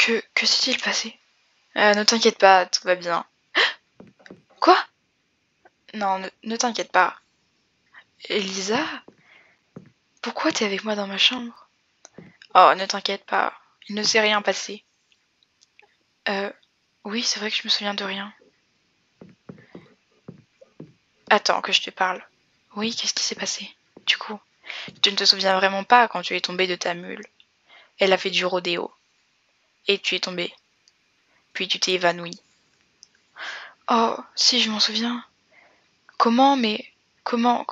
Que s'est-il passé? Ne t'inquiète pas, tout va bien. Quoi? Non, ne t'inquiète pas. Elisa? Pourquoi t'es avec moi dans ma chambre? Oh, ne t'inquiète pas, il ne s'est rien passé. Oui, c'est vrai que je me souviens de rien. Attends que je te parle. Oui, qu'est-ce qui s'est passé? Du coup, tu ne te souviens vraiment pas quand tu es tombée de ta mule. Elle a fait du rodéo. Et tu es tombée. Puis tu t'es évanouie. Oh, si, je m'en souviens. Comment, mais... Comment?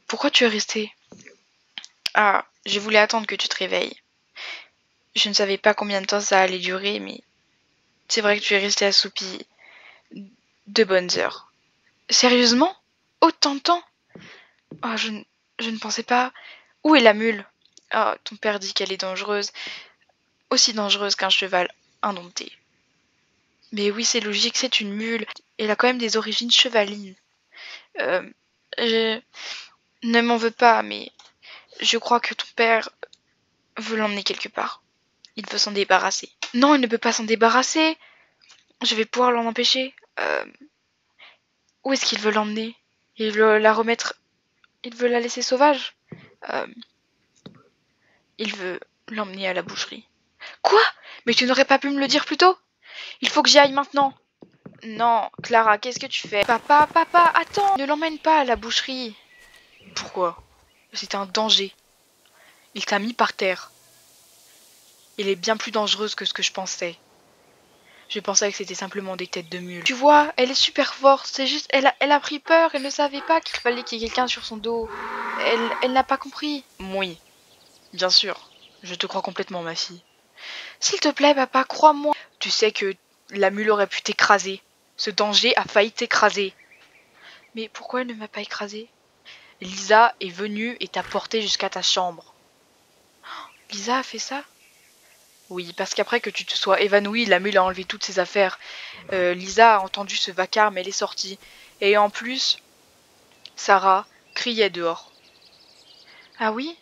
Pourquoi tu es restée? Ah, je voulais attendre que tu te réveilles. Je ne savais pas combien de temps ça allait durer, mais c'est vrai que tu es restée assoupie de bonnes heures. Sérieusement? Autant de temps? Oh, je ne pensais pas. Où est la mule? Oh, ton père dit qu'elle est dangereuse, aussi dangereuse qu'un cheval indompté. Mais oui, c'est logique, c'est une mule. Elle a quand même des origines chevalines. Je ne m'en veux pas, mais je crois que ton père veut l'emmener quelque part. Il veut s'en débarrasser. Non, il ne peut pas s'en débarrasser. Je vais pouvoir l'en empêcher. Où est-ce qu'il veut l'emmener? Il veut la remettre. Il veut la laisser sauvage. Euh, il veut l'emmener à la boucherie. Quoi? Mais tu n'aurais pas pu me le dire plus tôt? Il faut que j'y aille maintenant. Non, Clara, qu'est-ce que tu fais? Papa, attends! Ne l'emmène pas à la boucherie. Pourquoi? C'est un danger. Il t'a mis par terre. Elle est bien plus dangereuse que ce que je pensais. Je pensais que c'était simplement des têtes de mule. Tu vois, elle est super forte, c'est juste, elle a pris peur, elle ne savait pas qu'il fallait qu'il y ait quelqu'un sur son dos. Elle n'a pas compris. Oui, bien sûr, je te crois complètement, ma fille. S'il te plaît, papa, crois-moi. Tu sais que la mule aurait pu t'écraser. Ce danger a failli t'écraser. Mais pourquoi elle ne m'a pas écrasée? Lisa est venue et t'a porté jusqu'à ta chambre. Lisa a fait ça? Oui, parce qu'après que tu te sois évanouie, la mule a enlevé toutes ses affaires. Lisa a entendu ce vacarme, elle est sortie. Et en plus, Sarah criait dehors. Ah oui?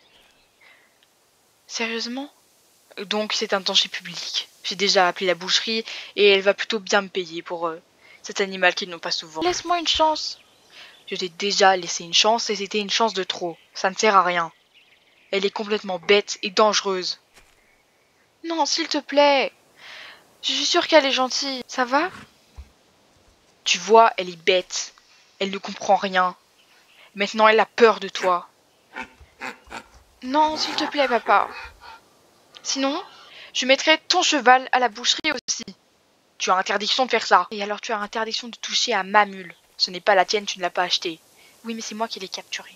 Sérieusement? Donc c'est un danger public. J'ai déjà appelé la boucherie et elle va plutôt bien me payer pour cet animal qu'ils n'ont pas souvent. Laisse-moi une chance. Je t'ai déjà laissé une chance et c'était une chance de trop. Ça ne sert à rien. Elle est complètement bête et dangereuse. Non, s'il te plaît. Je suis sûre qu'elle est gentille. Ça va? Tu vois, elle est bête. Elle ne comprend rien. Maintenant, elle a peur de toi. Non, s'il te plaît, papa. Sinon, je mettrai ton cheval à la boucherie aussi. Tu as interdiction de faire ça. Et alors, tu as interdiction de toucher à ma mule. Ce n'est pas la tienne, tu ne l'as pas achetée. Oui, mais c'est moi qui l'ai capturée.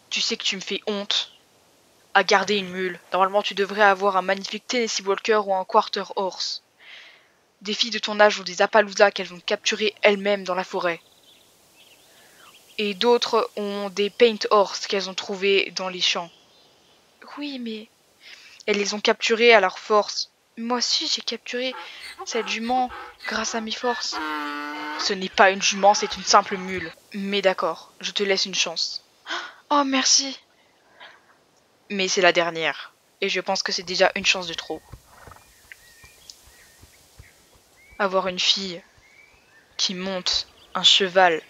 Tu sais que tu me fais honte à garder une mule. Normalement, tu devrais avoir un magnifique Tennessee Walker ou un Quarter Horse. Des filles de ton âge ont des Appaloosas qu'elles ont capturées elles-mêmes dans la forêt. Et d'autres ont des Paint Horse qu'elles ont trouvés dans les champs. Oui, mais elles les ont capturées à leur force. Moi aussi, j'ai capturé cette jument grâce à mes forces. Ce n'est pas une jument, c'est une simple mule. Mais d'accord, je te laisse une chance. Oh, merci. Mais c'est la dernière. Et je pense que c'est déjà une chance de trop. Avoir une fille qui monte un cheval,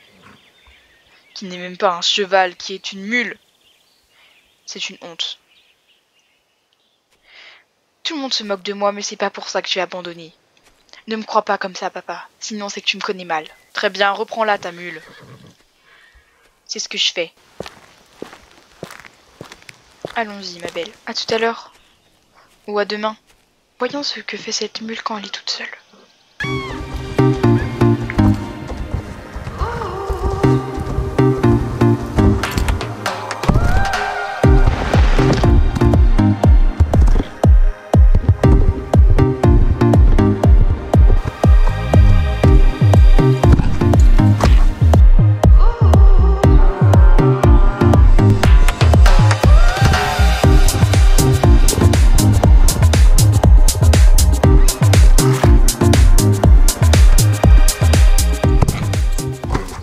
qui n'est même pas un cheval, qui est une mule, c'est une honte. Tout le monde se moque de moi, mais c'est pas pour ça que tu es abandonné. Ne me crois pas comme ça, papa, sinon c'est que tu me connais mal. Très bien, reprends-la ta mule. C'est ce que je fais. Allons-y, ma belle. À tout à l'heure. Ou à demain. Voyons ce que fait cette mule quand elle est toute seule.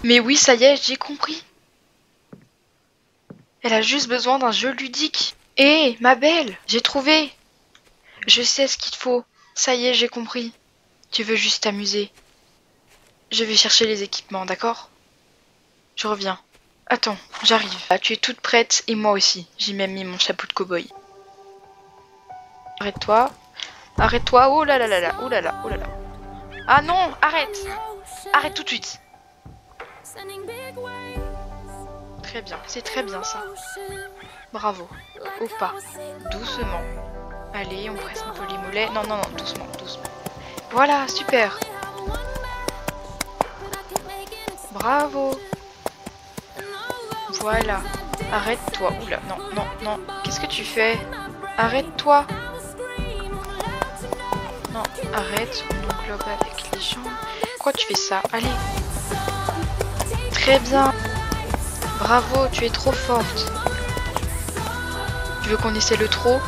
Mais oui, ça y est, j'ai compris. Elle a juste besoin d'un jeu ludique. Hé, ma belle, j'ai trouvé. Je sais ce qu'il te faut. Ça y est, j'ai compris. Tu veux juste t'amuser. Je vais chercher les équipements, d'accord? Je reviens. Attends, j'arrive. Ah, tu es toute prête et moi aussi. J'ai même mis mon chapeau de cow-boy. Arrête-toi. Arrête-toi. Oh là là là là. Oh là là. Oh là là. Ah non, arrête. Arrête tout de suite. Très bien, c'est très bien ça. Bravo. Au pas. Doucement. Allez, on presse un peu les mollets. Non, non, non, doucement, doucement. Voilà, super. Bravo. Voilà. Arrête-toi. Oula, non, non, non. Qu'est-ce que tu fais? Arrête-toi. Non, arrête. On englobe avec les jambes. Pourquoi tu fais ça? Allez. Très bien. Bravo, tu es trop forte. Tu veux qu'on essaie le trot?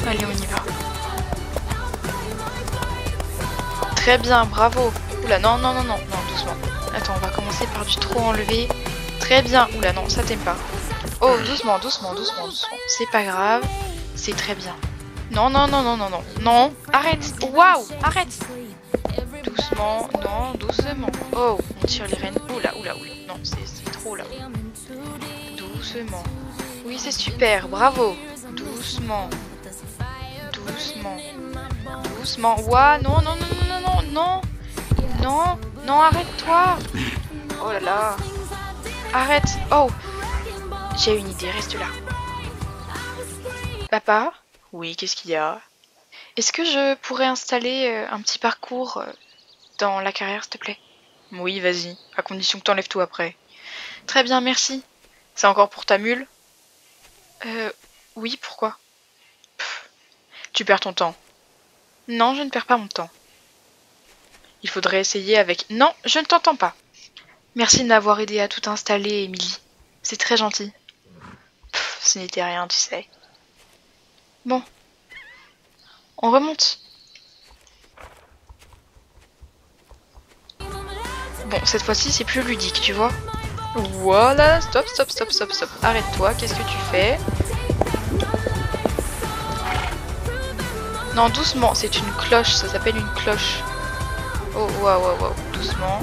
Allez, on y va. Très bien, bravo. Oula, non, non, non, non, non, doucement. Attends, on va commencer par du trot enlevé. Très bien. Oula, non, ça t'aime pas. Oh, doucement, doucement, doucement, doucement. C'est pas grave. C'est très bien. Non, non, non, non, non, non. Non, arrête. Waouh, arrête. Doucement, non, doucement. Oh, on tire les rênes. Oula, oula, oula. Non, c'est trop là. Doucement. Oui, c'est super, bravo. Doucement. Doucement. Doucement. Ouah, non, non, non, non, non, non. Non, non, arrête-toi. Oh là là. Arrête. Oh. J'ai une idée, reste là. Papa? Oui, qu'est-ce qu'il y a? Est-ce que je pourrais installer un petit parcours dans la carrière, s'il te plaît? Oui, vas-y, à condition que t'enlèves tout après. Très bien, merci. C'est encore pour ta mule? Oui, pourquoi? Pff, tu perds ton temps. Non, je ne perds pas mon temps. Il faudrait essayer avec... Non, je ne t'entends pas. Merci de m'avoir aidé à tout installer, Émilie. C'est très gentil. Pff, ce n'était rien, tu sais. Bon. On remonte. Bon, cette fois-ci, c'est plus ludique, tu vois. Voilà, stop, stop, stop, stop, stop. Arrête-toi, qu'est-ce que tu fais? Non, doucement, c'est une cloche, ça s'appelle une cloche. Oh, waouh, waouh, waouh, doucement.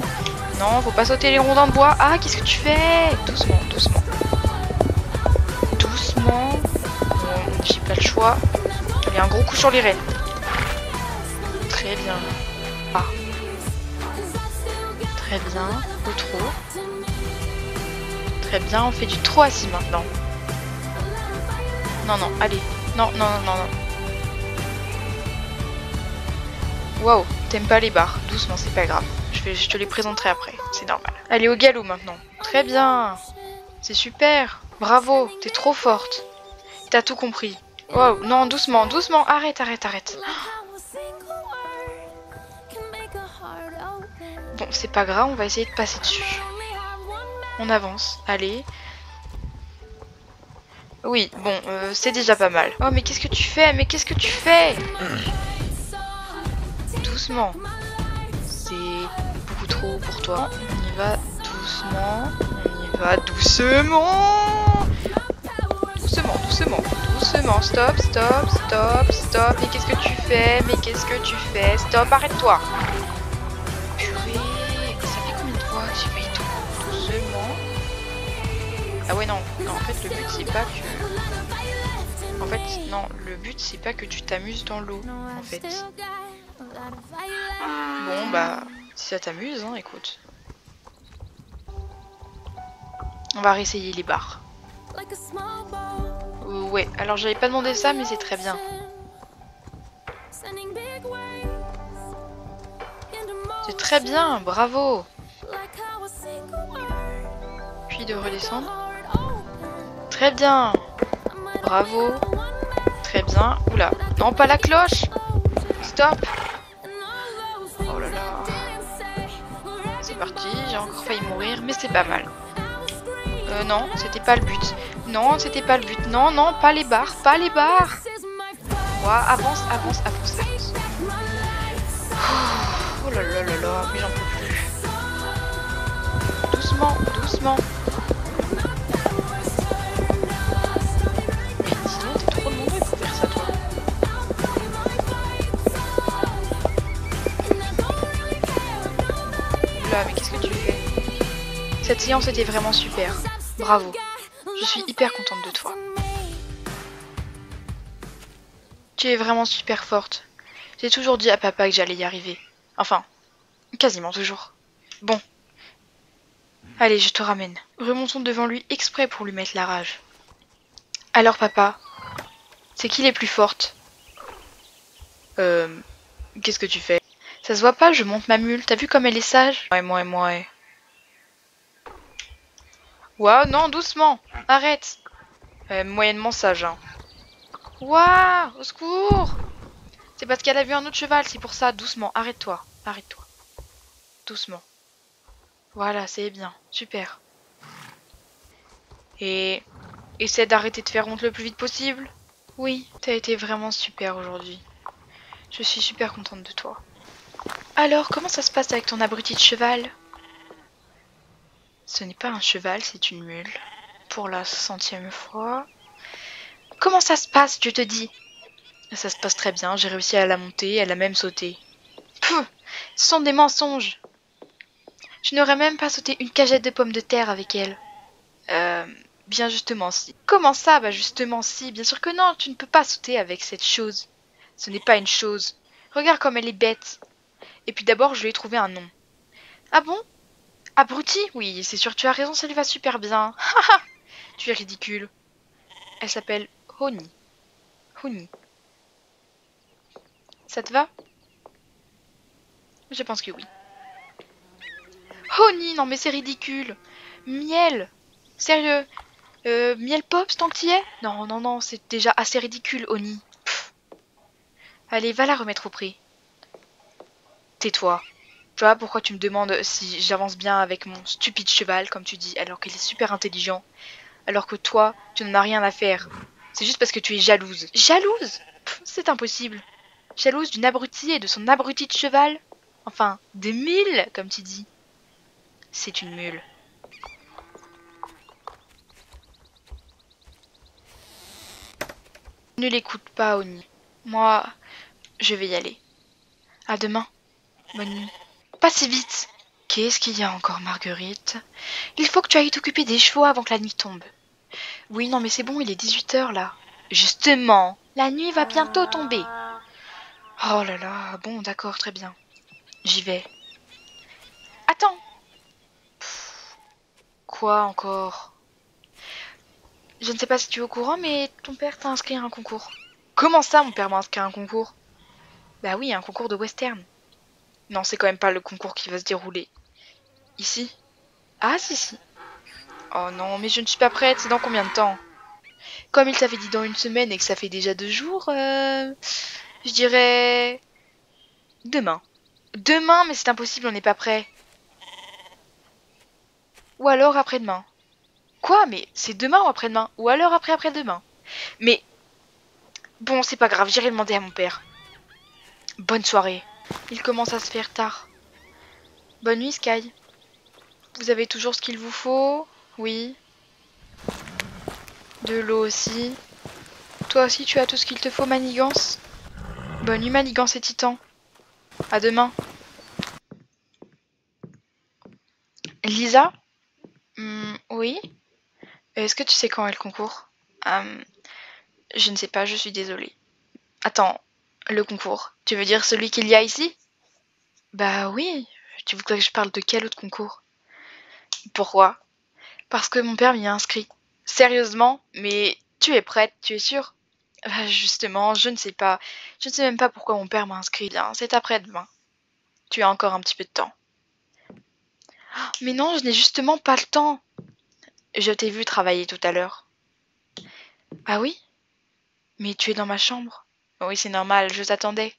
Non, faut pas sauter les rondins de bois. Ah, qu'est-ce que tu fais? Doucement, doucement. Doucement. Bon, j'ai pas le choix. Allez, un gros coup sur les rênes. Très bien. Ah. Très bien. Au trot. Très bien, on fait du trot assis maintenant. Non, non, allez. Non, non, non, non, non. Waouh, t'aimes pas les barres. Doucement, c'est pas grave. Je te les présenterai après, c'est normal. Allez, au galop maintenant. Très bien. C'est super. Bravo, t'es trop forte. T'as tout compris. Waouh, non, doucement, doucement. Arrête, arrête, arrête. Bon, c'est pas grave, on va essayer de passer dessus. On avance, allez. Oui, bon, c'est déjà pas mal. Oh, mais qu'est-ce que tu fais? Mais qu'est-ce que tu fais? Doucement. C'est beaucoup trop pour toi. On y va doucement. On y va doucement. Doucement, doucement, doucement. Stop, stop, stop, stop. Mais qu'est-ce que tu fais? Mais qu'est-ce que tu fais? Stop, arrête-toi. Purée, ça fait combien de fois que j'ai fait tout doucement? Ah ouais, non. Non, en fait, le but, c'est pas que... En fait, non, le but, c'est pas que tu t'amuses dans l'eau, en fait. Bon, bah, si ça t'amuse, hein, écoute. On va réessayer les barres. Ouais, alors j'avais pas demandé ça, mais c'est très bien. C'est très bien, bravo. Puis de redescendre. Très bien. Bravo. Très bien. Oula, non, pas la cloche. Stop. Oh là là. C'est parti, j'ai encore failli mourir, mais c'est pas mal. Non, c'était pas le but. Non, c'était pas le but. Non, non, pas les barres, pas les barres. Ouais, avance, avance, avance, avance. Oh là là là là, mais j'en peux plus. Doucement, doucement. séance était vraiment super. Bravo. Je suis hyper contente de toi. Tu es vraiment super forte. J'ai toujours dit à papa que j'allais y arriver. Enfin, quasiment toujours. Bon, allez, je te ramène. Remontons devant lui exprès pour lui mettre la rage. Alors papa, c'est qui les plus fortes? Qu'est-ce que tu fais? Ça se voit pas, je monte ma mule. T'as vu comme elle est sage? Ouais, moi. Waouh, non, doucement. Arrête. Moyennement sage, hein. Waouh, au secours. C'est parce qu'elle a vu un autre cheval, c'est pour ça. Doucement, arrête-toi. Arrête-toi. Doucement. Voilà, c'est bien. Super. Et essaie d'arrêter de faire honte le plus vite possible. Oui, t'as été vraiment super aujourd'hui. Je suis super contente de toi. Alors, comment ça se passe avec ton abruti de cheval? Ce n'est pas un cheval, c'est une mule. Pour la 100e fois. Comment ça se passe, je te dis? Ça se passe très bien, j'ai réussi à la monter, elle a même sauté. Pouh, ce sont des mensonges. Je n'aurais même pas sauté une cagette de pommes de terre avec elle. Euh, bien justement si. Comment ça? Bah justement si, bien sûr que non, tu ne peux pas sauter avec cette chose. Ce n'est pas une chose. Regarde comme elle est bête. Et puis d'abord, je lui ai trouvé un nom. Ah bon? Abruti? Oui, c'est sûr, tu as raison, ça lui va super bien. Haha, tu es ridicule. Elle s'appelle Honey. Honey. Ça te va? Je pense que oui. Honey, non mais c'est ridicule. Miel. Sérieux? Miel Pops tant que t'y es? Non, c'est déjà assez ridicule, Honey. Pff. Allez, va la remettre au pré. Tais-toi. Tu vois pourquoi tu me demandes si j'avance bien avec mon stupide cheval, comme tu dis, alors qu'il est super intelligent, alors que toi, tu n'en as rien à faire. C'est juste parce que tu es jalouse. Jalouse? Pff, c'est impossible. Jalouse d'une abrutie et de son abruti de cheval? Enfin, des mille, comme tu dis. C'est une mule. Ne l'écoute pas, Oni. Moi, je vais y aller. À demain. Bonne nuit. Pas si vite. Qu'est-ce qu'il y a encore, Marguerite? Il faut que tu ailles t'occuper des chevaux avant que la nuit tombe. Oui, non, mais c'est bon, il est 18 h là. Justement, la nuit va bientôt tomber. Oh là là, bon, d'accord, très bien. J'y vais. Attends. Quoi encore? Je ne sais pas si tu es au courant, mais ton père t'a inscrit à un concours. Comment ça, mon père m'a inscrit à un concours? Bah oui, un concours de western. Non, c'est quand même pas le concours qui va se dérouler. Ici? Ah, si. Oh non, mais je ne suis pas prête, c'est dans combien de temps? Comme il t'avait dit dans une semaine et que ça fait déjà 2 jours, je dirais... demain. Demain, mais c'est impossible, on n'est pas prêt. Ou alors après-demain. Quoi? Mais c'est demain ou après-demain? Ou alors après-demain? Mais bon, c'est pas grave, j'irai demander à mon père. Bonne soirée. Il commence à se faire tard. Bonne nuit, Sky. Vous avez toujours ce qu'il vous faut? Oui. De l'eau aussi. Toi aussi, tu as tout ce qu'il te faut, Manigance? Bonne nuit, Manigance et Titan. À demain. Lisa? Oui? Est-ce que tu sais quand est le concours? Euh, je ne sais pas, je suis désolée. Attends, le concours. Tu veux dire celui qu'il y a ici? Bah oui. Tu voudrais que je parle de quel autre concours? Pourquoi? Parce que mon père m'y a inscrit. Sérieusement? Mais tu es prête, tu es sûre? Bah justement, je ne sais pas. Je ne sais même pas pourquoi mon père m'a inscrit. Bien, c'est après-demain. Tu as encore un petit peu de temps. Mais non, je n'ai justement pas le temps. Je t'ai vu travailler tout à l'heure. Ah oui? Mais tu es dans ma chambre. Oui, c'est normal, je t'attendais.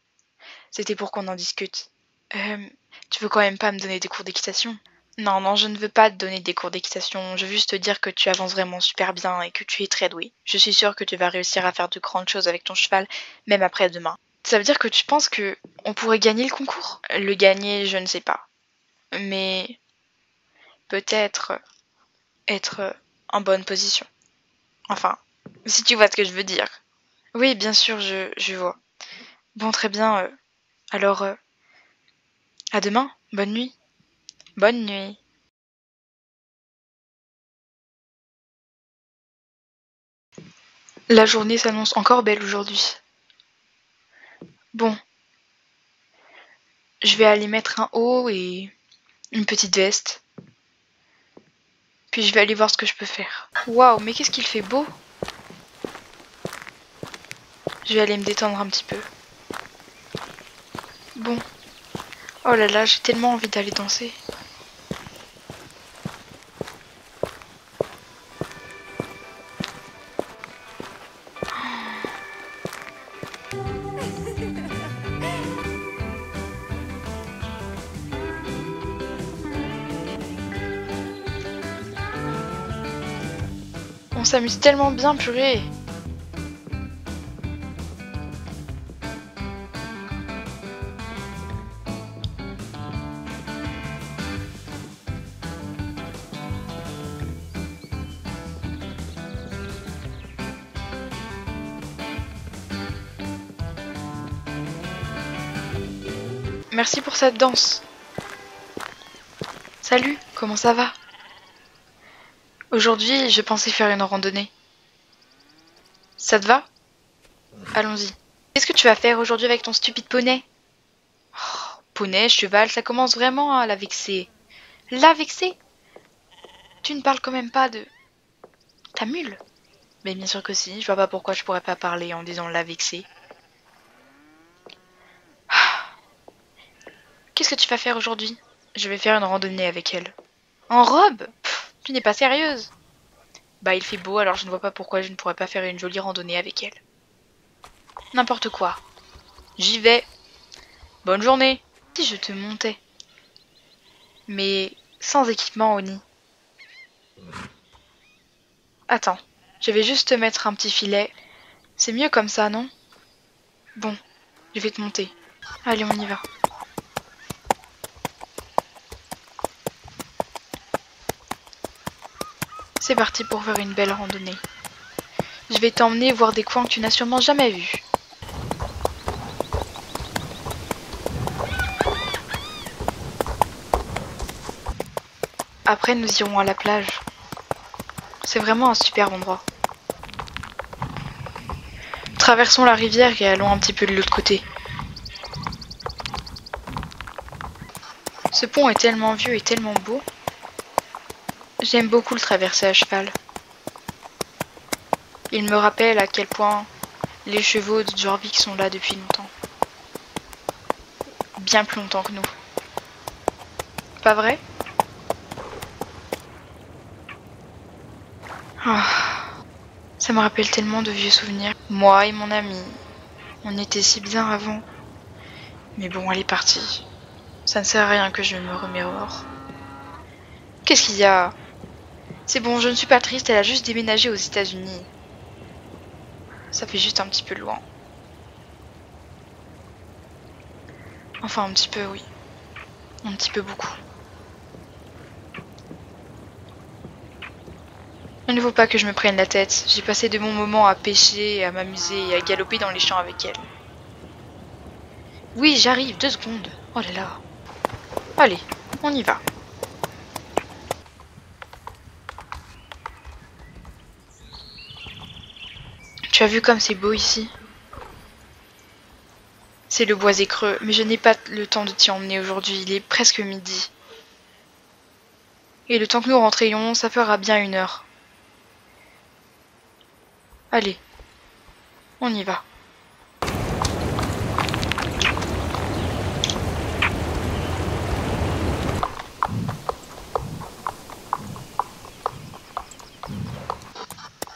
C'était pour qu'on en discute. Tu veux quand même pas me donner des cours d'équitation? Non, je ne veux pas te donner des cours d'équitation. Je veux juste te dire que tu avances vraiment super bien et que tu es très douée. Je suis sûre que tu vas réussir à faire de grandes choses avec ton cheval, même après demain. Ça veut dire que tu penses que on pourrait gagner le concours? Le gagner, je ne sais pas. Mais peut-être être en bonne position. Enfin, si tu vois ce que je veux dire. Oui, bien sûr, je vois. Bon, très bien. Alors, à demain. Bonne nuit. Bonne nuit. La journée s'annonce encore belle aujourd'hui. Bon, je vais aller mettre un haut et une petite veste. Puis je vais aller voir ce que je peux faire. Waouh, mais qu'est-ce qu'il fait beau! Je vais aller me détendre un petit peu. Bon. Oh là là, j'ai tellement envie d'aller danser. On s'amuse tellement bien, purée! Merci pour cette danse. Salut, comment ça va? Aujourd'hui, je pensais faire une randonnée. Ça te va? Allons-y. Qu'est-ce que tu vas faire aujourd'hui avec ton stupide poney? Oh, poney, cheval, ça commence vraiment à la vexer. La vexer? Tu ne parles quand même pas de ta mule? Mais bien sûr que si, je vois pas pourquoi je pourrais pas parler en disant la vexer. Qu'est-ce que tu vas faire aujourd'hui? Je vais faire une randonnée avec elle. En robe? Pff, tu n'es pas sérieuse? Bah il fait beau alors je ne vois pas pourquoi je ne pourrais pas faire une jolie randonnée avec elle. N'importe quoi. J'y vais. Bonne journée. Si je te montais. Mais sans équipement au nid. Attends, je vais juste te mettre un petit filet. C'est mieux comme ça, non? Bon, je vais te monter. Allez, on y va. C'est parti pour faire une belle randonnée. Je vais t'emmener voir des coins que tu n'as sûrement jamais vus. Après, nous irons à la plage. C'est vraiment un super endroit. Traversons la rivière et allons un petit peu de l'autre côté. Ce pont est tellement vieux et tellement beau. J'aime beaucoup le traverser à cheval. Il me rappelle à quel point les chevaux de Jorvik sont là depuis longtemps. Bien plus longtemps que nous. Pas vrai? Ah, ça me rappelle tellement de vieux souvenirs. Moi et mon ami, on était si bien avant. Mais bon, elle est partie. Ça ne sert à rien que je me remémore. Qu'est-ce qu'il y a? C'est bon, je ne suis pas triste, elle a juste déménagé aux États-Unis. Ça fait juste un petit peu loin. Enfin, un petit peu, oui. Un petit peu beaucoup. Il ne faut pas que je me prenne la tête. J'ai passé de bons moments à pêcher, à m'amuser et à galoper dans les champs avec elle. Oui, j'arrive, 2 secondes. Oh là là. Allez, on y va. Tu as vu comme c'est beau ici? C'est le boisé creux, mais je n'ai pas le temps de t'y emmener aujourd'hui, il est presque midi. Et le temps que nous rentrions, ça fera bien 1 heure. Allez, on y va.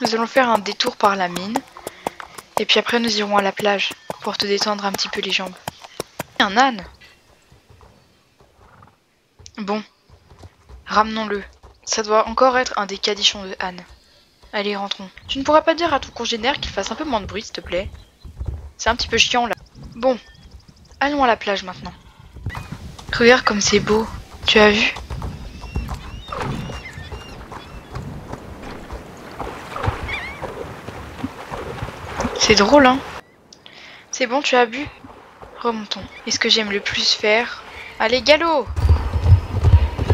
Nous allons faire un détour par la mine, et puis après nous irons à la plage, pour te détendre un petit peu les jambes. Un âne? Bon, ramenons-le. Ça doit encore être un des cadichons de âne. Allez, rentrons. Tu ne pourras pas dire à ton congénère qu'il fasse un peu moins de bruit, s'il te plaît? C'est un petit peu chiant, là. Bon, allons à la plage maintenant. Regarde comme c'est beau. Tu as vu? C'est drôle, hein? C'est bon, tu as bu? Remontons. Et ce que j'aime le plus faire... Allez, galop!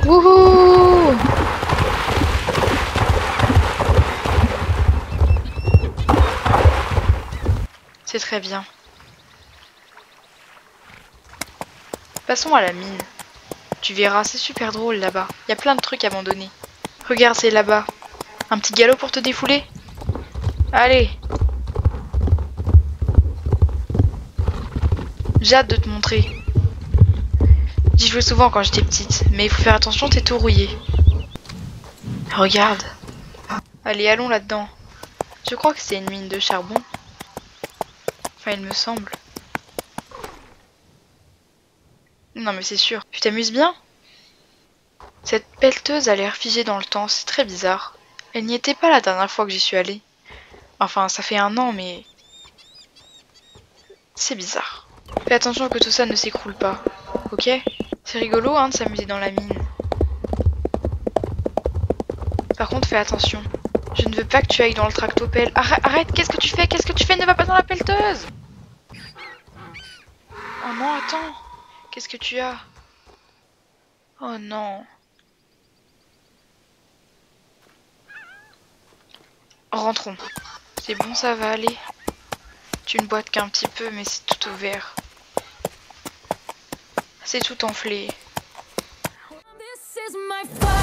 Wouhou! C'est très bien. Passons à la mine. Tu verras, c'est super drôle là-bas. Il y a plein de trucs abandonnés. Regarde, c'est là-bas. Un petit galop pour te défouler? Allez. J'ai hâte de te montrer. J'y jouais souvent quand j'étais petite, mais il faut faire attention, t'es tout rouillé. Regarde. Allez, allons là-dedans. Je crois que c'est une mine de charbon. Enfin, il me semble. Non, mais c'est sûr. Tu t'amuses bien? Cette pelleteuse a l'air figée dans le temps, c'est très bizarre. Elle n'y était pas la dernière fois que j'y suis allée. Enfin, ça fait 1 an, mais... c'est bizarre. Fais attention que tout ça ne s'écroule pas, ok? C'est rigolo, hein, de s'amuser dans la mine. Par contre, fais attention. Je ne veux pas que tu ailles dans le tractopelle. Arrête, arrête, qu'est-ce que tu fais? Qu'est-ce que tu fais? Ne va pas dans la pelleteuse! Oh non, attends. Qu'est-ce que tu as? Oh non. Rentrons. C'est bon, ça va aller. Tu ne boites qu'un petit peu, mais c'est tout ouvert. C'est tout enflé. This is my fight.